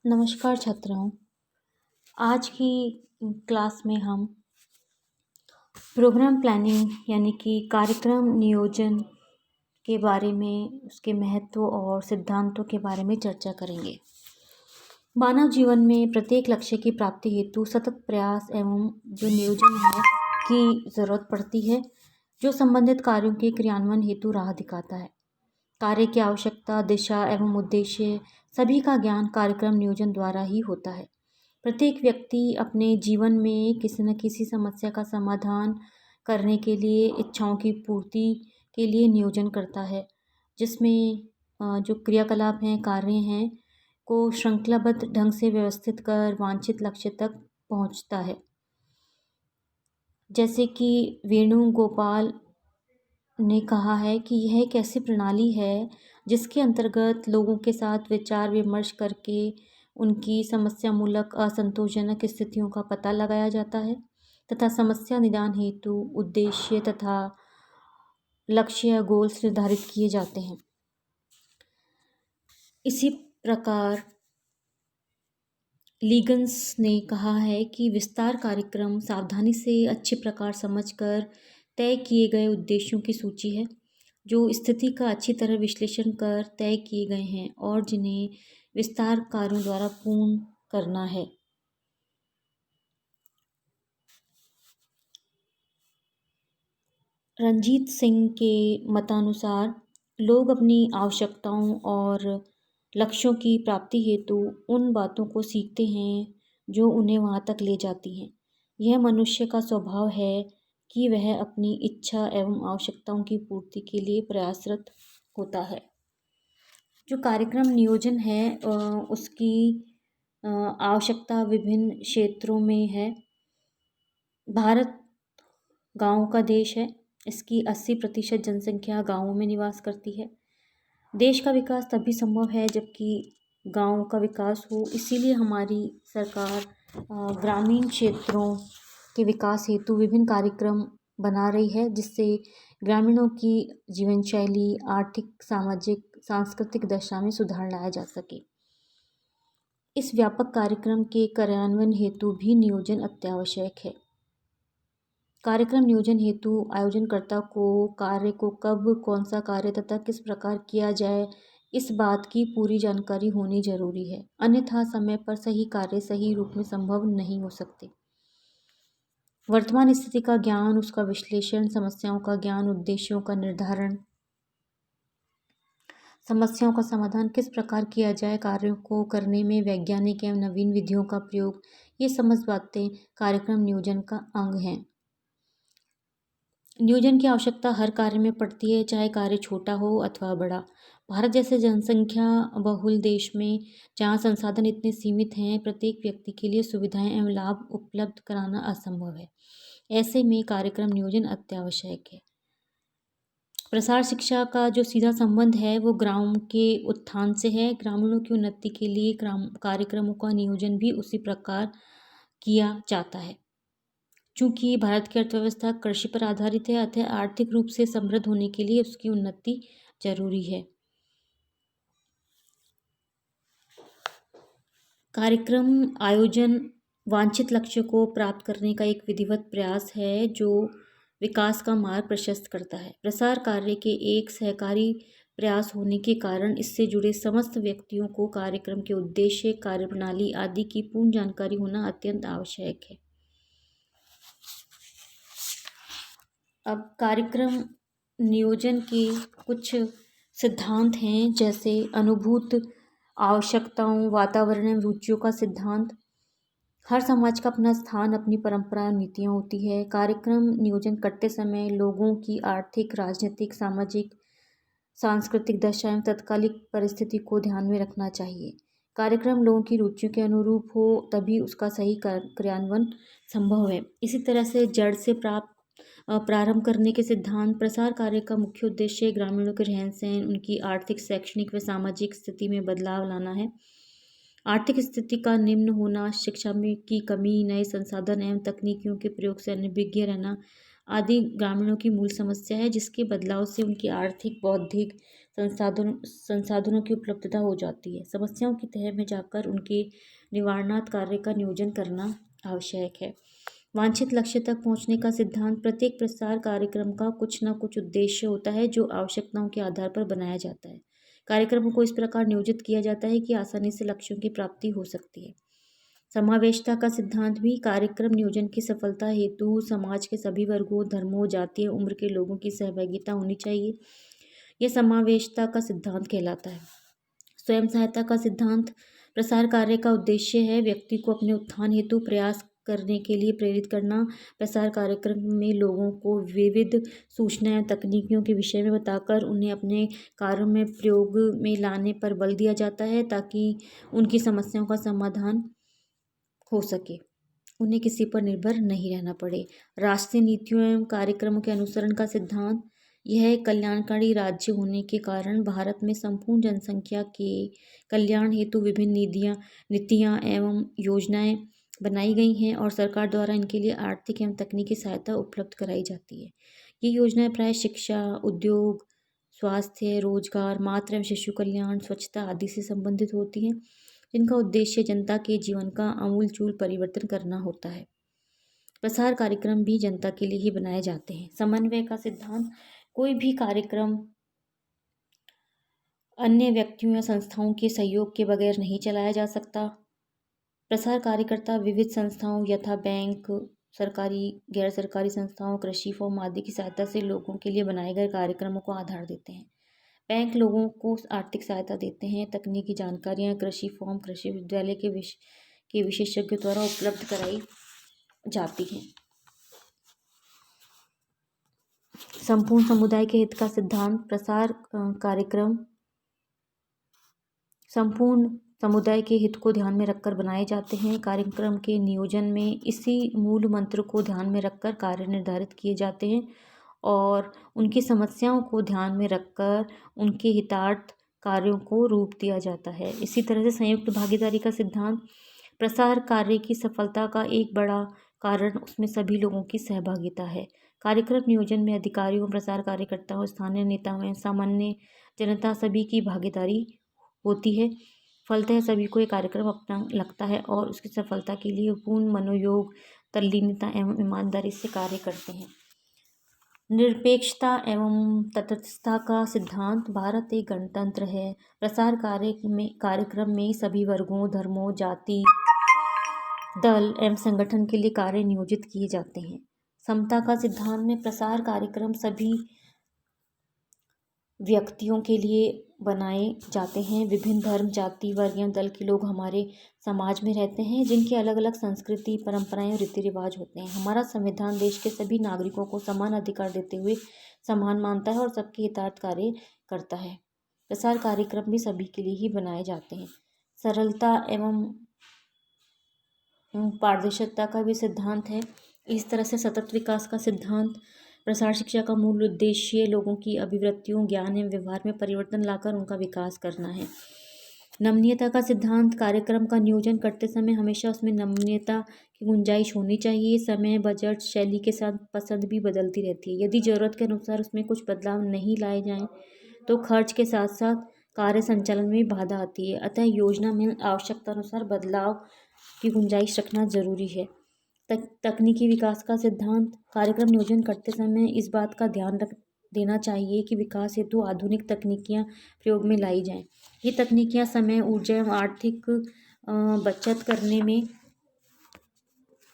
नमस्कार छात्राओं। आज की क्लास में हम प्रोग्राम प्लानिंग यानी कि कार्यक्रम नियोजन के बारे में, उसके महत्व और सिद्धांतों के बारे में चर्चा करेंगे। मानव जीवन में प्रत्येक लक्ष्य की प्राप्ति हेतु सतत प्रयास एवं जो नियोजन है की ज़रूरत पड़ती है, जो संबंधित कार्यों के क्रियान्वयन हेतु राह दिखाता है। कार्य की आवश्यकता, दिशा एवं उद्देश्य सभी का ज्ञान कार्यक्रम नियोजन द्वारा ही होता है। प्रत्येक व्यक्ति अपने जीवन में किसी न किसी समस्या का समाधान करने के लिए, इच्छाओं की पूर्ति के लिए नियोजन करता है, जिसमें जो क्रियाकलाप हैं, कार्य हैं को श्रृंखलाबद्ध ढंग से व्यवस्थित कर वांछित लक्ष्य तक पहुंचता है। जैसे कि वेणुगोपाल ने कहा है कि यह एक ऐसी प्रणाली है जिसके अंतर्गत लोगों के साथ विचार विमर्श करके उनकी समस्यामूलक असंतोषजनक स्थितियों का पता लगाया जाता है तथा समस्या निदान हेतु उद्देश्य तथा लक्ष्य गोल्स निर्धारित किए जाते हैं। इसी प्रकार लीगन्स ने कहा है कि विस्तार कार्यक्रम सावधानी से अच्छे प्रकार समझकर तय किए गए उद्देश्यों की सूची है, जो स्थिति का अच्छी तरह विश्लेषण कर तय किए गए हैं और जिन्हें विस्तार कार्यों द्वारा पूर्ण करना है। रंजीत सिंह के मतानुसार लोग अपनी आवश्यकताओं और लक्ष्यों की प्राप्ति हेतु उन बातों को सीखते हैं जो उन्हें वहाँ तक ले जाती हैं। यह मनुष्य का स्वभाव है कि वह अपनी इच्छा एवं आवश्यकताओं की पूर्ति के लिए प्रयासरत होता है। जो कार्यक्रम नियोजन है उसकी आवश्यकता विभिन्न क्षेत्रों में है। भारत गाँव का देश है। इसकी 80% जनसंख्या गाँवों में निवास करती है। देश का विकास तभी संभव है जबकि गाँव का विकास हो। इसीलिए हमारी सरकार ग्रामीण क्षेत्रों के विकास हेतु विभिन्न कार्यक्रम बना रही है, जिससे ग्रामीणों की जीवन शैली, आर्थिक, सामाजिक, सांस्कृतिक दशा में सुधार लाया जा सके। इस व्यापक कार्यक्रम के कार्यान्वयन हेतु भी नियोजन अत्यावश्यक है। कार्यक्रम नियोजन हेतु आयोजनकर्ता को कार्य को कब, कौन सा कार्य तथा किस प्रकार किया जाए, इस बात की पूरी जानकारी होनी जरूरी है। अन्यथा समय पर सही कार्य सही रूप में संभव नहीं हो सकते। वर्तमान स्थिति का ज्ञान, उसका विश्लेषण, समस्याओं का ज्ञान, उद्देश्यों का निर्धारण, समस्याओं का समाधान किस प्रकार किया जाए, कार्यों को करने में वैज्ञानिक एवं नवीन विधियों का प्रयोग, ये समस्त बातें कार्यक्रम नियोजन का अंग हैं। नियोजन की आवश्यकता हर कार्य में पड़ती है, चाहे कार्य छोटा हो अथवा बड़ा। भारत जैसे जनसंख्या बहुल देश में जहाँ संसाधन इतने सीमित हैं, प्रत्येक व्यक्ति के लिए सुविधाएं एवं लाभ उपलब्ध कराना असंभव है। ऐसे में कार्यक्रम नियोजन अत्यावश्यक है। प्रसार शिक्षा का जो सीधा संबंध है वो ग्राम के उत्थान से है। ग्रामीणों की उन्नति के लिए कार्यक्रमों का नियोजन भी उसी प्रकार किया जाता है। चूँकि भारत की अर्थव्यवस्था कृषि पर आधारित है, अतः आर्थिक रूप से समृद्ध होने के लिए उसकी उन्नति जरूरी है। कार्यक्रम आयोजन वांछित लक्ष्य को प्राप्त करने का एक विधिवत प्रयास है जो विकास का मार्ग प्रशस्त करता है। प्रसार कार्य के एक सहकारी प्रयास होने के कारण इससे जुड़े समस्त व्यक्तियों को कार्यक्रम के उद्देश्य, कार्यप्रणाली आदि की पूर्ण जानकारी होना अत्यंत आवश्यक है। अब कार्यक्रम नियोजन के कुछ सिद्धांत हैं, जैसे अनुभूत आवश्यकताओं, वातावरण एवं रुचियों का सिद्धांत। हर समाज का अपना स्थान, अपनी परंपरा और नीतियाँ होती है। कार्यक्रम नियोजन करते समय लोगों की आर्थिक, राजनीतिक, सामाजिक, सांस्कृतिक दशा एवं तत्कालिक परिस्थिति को ध्यान में रखना चाहिए। कार्यक्रम लोगों की रुचियों के अनुरूप हो तभी उसका सही क्रियान्वयन संभव है। इसी तरह से जड़ से प्रारंभ करने के सिद्धांत। प्रसार कार्य का मुख्य उद्देश्य ग्रामीणों के रहन सहन, उनकी आर्थिक, शैक्षणिक व सामाजिक स्थिति में बदलाव लाना है। आर्थिक स्थिति का निम्न होना, शिक्षा में की कमी, नए संसाधन एवं तकनीकियों के प्रयोग से अनभिज्ञ रहना आदि ग्रामीणों की मूल समस्या है, जिसके बदलाव से उनकी आर्थिक, बौद्धिक संसाधनों की उपलब्धता हो जाती है। समस्याओं की तह में जाकर उनके निवारणार्थ कार्य का नियोजन करना आवश्यक है। वांछित लक्ष्य तक पहुंचने का सिद्धांत। प्रत्येक प्रसार कार्यक्रम का कुछ न कुछ उद्देश्य होता है जो आवश्यकताओं के आधार पर बनाया जाता है। कार्यक्रमों को इस प्रकार नियोजित किया जाता है कि आसानी से लक्ष्यों की प्राप्ति हो सकती है। समावेशता का सिद्धांत भी कार्यक्रम नियोजन की सफलता हेतु समाज के सभी वर्गों, धर्मों, जातीय, उम्र के लोगों की सहभागिता होनी चाहिए। यह समावेशता का सिद्धांत कहलाता है। स्वयं सहायता का सिद्धांत। प्रसार कार्य का उद्देश्य है व्यक्ति को अपने उत्थान हेतु प्रयास करने के लिए प्रेरित करना। प्रसार कार्यक्रम में लोगों को विविध सूचना या तकनीकियों के विषय में बताकर उन्हें अपने कार्यों में प्रयोग में लाने पर बल दिया जाता है ताकि उनकी समस्याओं का समाधान हो सके, उन्हें किसी पर निर्भर नहीं रहना पड़े। राष्ट्रीय नीतियों एवं कार्यक्रमों के अनुसरण का सिद्धांत। यह एक कल्याणकारी राज्य होने के कारण भारत में संपूर्ण जनसंख्या के कल्याण हेतु विभिन्न नीतियाँ एवं योजनाएं बनाई गई हैं और सरकार द्वारा इनके लिए आर्थिक एवं तकनीकी सहायता उपलब्ध कराई जाती है। ये योजनाएं प्राय शिक्षा, उद्योग, स्वास्थ्य, रोजगार, मातृ एवं शिशु कल्याण, स्वच्छता आदि से संबंधित होती हैं, जिनका उद्देश्य जनता के जीवन का आमूलचूल परिवर्तन करना होता है। प्रसार कार्यक्रम भी जनता के लिए ही बनाए जाते हैं। समन्वय का सिद्धांत। कोई भी कार्यक्रम अन्य व्यक्तियों या संस्थाओं के सहयोग के बगैर नहीं चलाया जा सकता। प्रसार कार्यकर्ता विविध संस्थाओं यथा बैंक, सरकारी, गैर सरकारी संस्थाओं, कृषि फर्म आदि की सहायता से लोगों के लिए बनाए गए कार्यक्रमों को आधार देते हैं। बैंक लोगों को आर्थिक सहायता देते हैं। तकनीकी जानकारियाँ कृषि फर्म, कृषि विश्वविद्यालय के विशेषज्ञों द्वारा उपलब्ध कराई जाती हैं। संपूर्ण समुदाय के हित का सिद्धांत। प्रसार कार्यक्रम संपूर्ण समुदाय के हित को ध्यान में रखकर बनाए जाते हैं। कार्यक्रम के नियोजन में इसी मूल मंत्र को ध्यान में रखकर कार्य निर्धारित किए जाते हैं और उनकी समस्याओं को ध्यान में रखकर उनके हितार्थ कार्यों को रूप दिया जाता है। इसी तरह से संयुक्त भागीदारी का सिद्धांत। प्रसार कार्य की सफलता का एक बड़ा कारण उसमें सभी लोगों की सहभागिता है। कार्यक्रम नियोजन में अधिकारियों, प्रसार कार्यकर्ताओं, स्थानीय नेताओं, सामान्य जनता सभी की भागीदारी होती है। फलतः सभी को ये कार्यक्रम अपना लगता है और उसकी सफलता के लिए पूर्ण मनोयोग, तल्लीनता एवं ईमानदारी से कार्य करते हैं। निरपेक्षता एवं तटस्थता का सिद्धांत। भारत एक गणतंत्र है। प्रसार कार्यक्रम में सभी वर्गों, धर्मों, जाति, दल एवं संगठन के लिए कार्य नियोजित किए जाते हैं। समता का सिद्धांत में प्रसार कार्यक्रम सभी व्यक्तियों के लिए बनाए जाते हैं। विभिन्न धर्म, जाति, वर्ग एवं दल के लोग हमारे समाज में रहते हैं, जिनकी अलग अलग संस्कृति, परंपराएं और रीति रिवाज होते हैं। हमारा संविधान देश के सभी नागरिकों को समान अधिकार देते हुए समान मानता है और सबके हितार्थ कार्य करता है। प्रसार कार्यक्रम भी सभी के लिए ही बनाए जाते हैं। सरलता एवं पारदर्शिता का भी सिद्धांत है। इस तरह से सतत विकास का सिद्धांत। प्रसार शिक्षा का मूल उद्देश्य लोगों की अभिवृत्तियों, ज्ञान एवं व्यवहार में परिवर्तन लाकर उनका विकास करना है। नमनीयता का सिद्धांत। कार्यक्रम का नियोजन करते समय हमेशा उसमें नमनीयता की गुंजाइश होनी चाहिए। समय, बजट, शैली के साथ पसंद भी बदलती रहती है। यदि ज़रूरत के अनुसार उसमें कुछ बदलाव नहीं लाए जाएं तो खर्च के साथ साथ कार्य संचालन में बाधा आती है। अतः योजना में आवश्यकता अनुसार बदलाव की गुंजाइश रखना जरूरी है। तकनीकी विकास का सिद्धांत। कार्यक्रम नियोजन करते समय इस बात का ध्यान रख देना चाहिए कि विकास हेतु आधुनिक तकनीकियां प्रयोग में लाई जाएं। ये तकनीकियां समय, ऊर्जा एवं आर्थिक बचत करने में